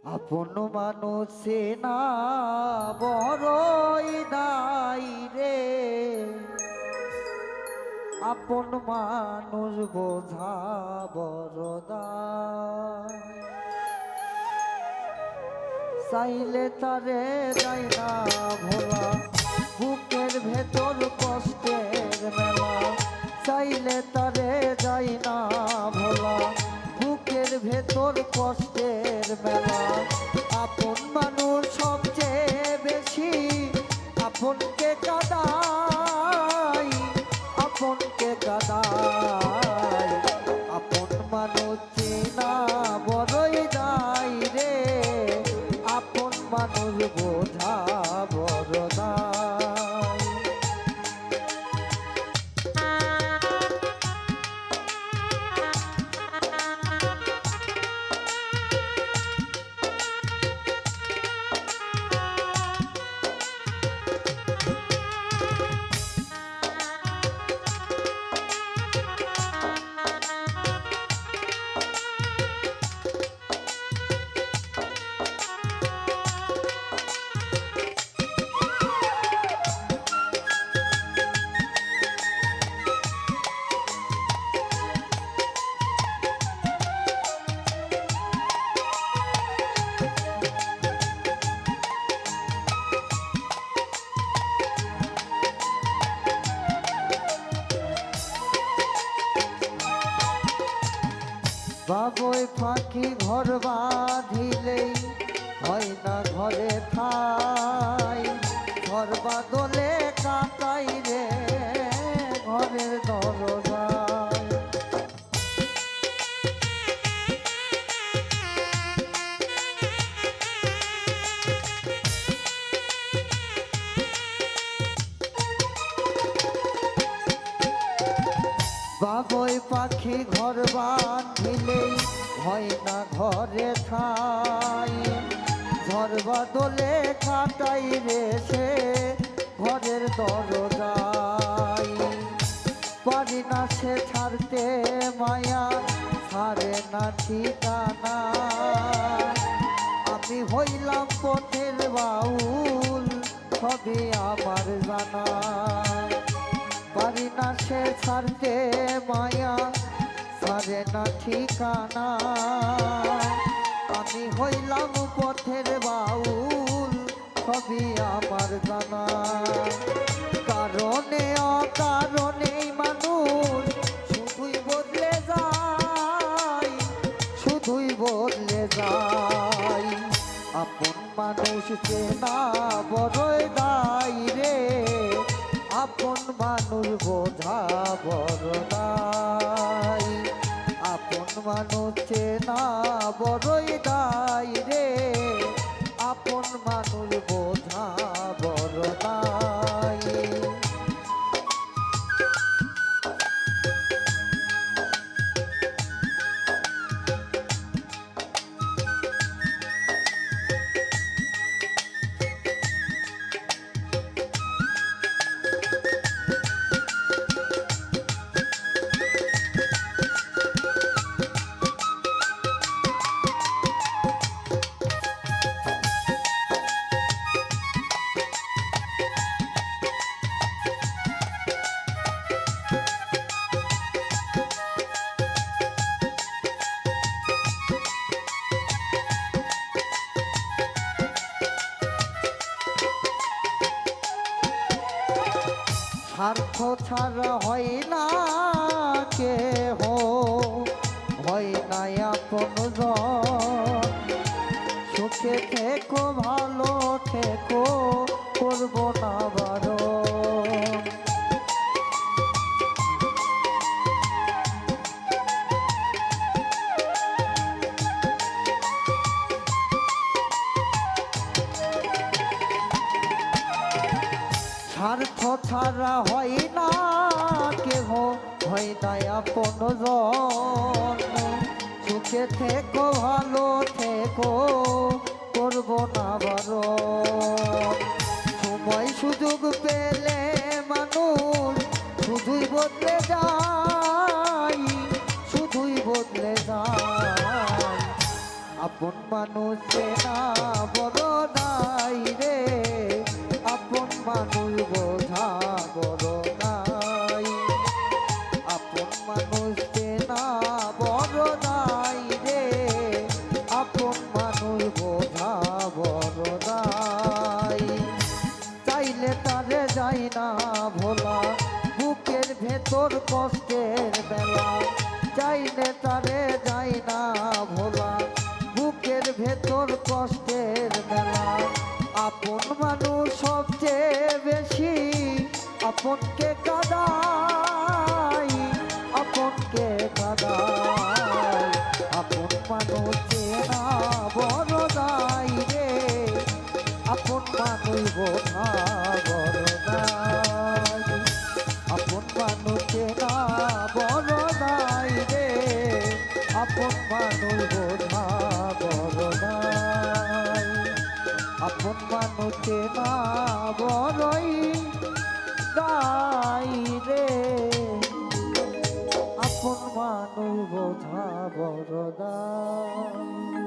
আপন মানুষে না বড়ই দায় রে, আপন মানুষ বোঝা বড় দায়। চাইলে তারে যায় না ভোলা, বুকের ভেতর কষ্টের মেলা। চাইলে তারে যায় না ভোলা, বুকের ভেতর কষ্টের মেলা। আপন মানুষ সবচেয়ে বেশি আপনকে কাঁদায়, আপনকে কাঁদায়। আপন মানুষ চেনা বড়ই দায় রে, আপন মানুষ বোঝা বড় দায়। বাবুই ফাঁকি ঘর বাঁধিলেই হয় না ঘরে ঠাই, ঘর বাদলে কাটাই রে ঘরের দরজায়। বাবুই পাখি ঘর বাঁধিলেই হয় না ঘরে ঠাই, ঘর বাদলে কাটাই রে সে ঘরের দরজায়। পারি না সে ছাড়তে মায়া, ছাড়ে না ঠিকানা। আমি হইলাম পথের বাউল, সবই আমার জানা। পারি না সে ছাড়তে মায়া, ছাড়ে না ঠিকানা। আমি হইলাম পথের বাউল, সবই আমার জানা। কারণে অকারণেই মানুষ শুধুই বদলে যায়, শুধুই বদলে যায়। আপন মানুষ চেনা বড়ই দায় রে, আপন মানুষ বোঝা বড় দায়। আপন মানুষ চেনা বড়ই দায় রে, আপন মানুষ বোঝা বড় দায়। স্বার্থ ছাড়া হয় না কেহ, হয় না আপন জন। সুখে থেকো ভালো থেকো, করব না বারণ। স্বার্থ ছাড়া হয় না কেহ, হয় না আপন জন। সুখে থেকো ভালো থেকো, করব না বারণ। সময় সুযোগ পেলে মানুষ শুধুই বদলে যায়, শুধুই বদলে যায়। আপন মানুষ চেনা বড় নাই রে, আপন মানুষ বোঝা বড় নাই। আপন মানুষ চেনা বড় নাই রে, আপন মানুষ বোঝা বড় নাই। চাইলে তারে যাই না ভোলা, বুকের ভেতর কষ্টের বেলা। চাইলে তারে যাই না ভোলা, বুকের ভেতর কষ্টের বেলা। আপন মানুষ সবচেয়ে বেশি আপনকে কাঁদাই, আপনকে কাঁদাই। আপন মানুষ চেনা বড় নাই রে, আপন মানুষ বোঝা বড় নাই। আপন মানুষ চেনা বড় নাই রে, আপন মানুষ বোঝা বড় নাই। আপন মানুষ চেনা বড়ই নাই রে, আপন মানুষ বোঝা বড় নাই।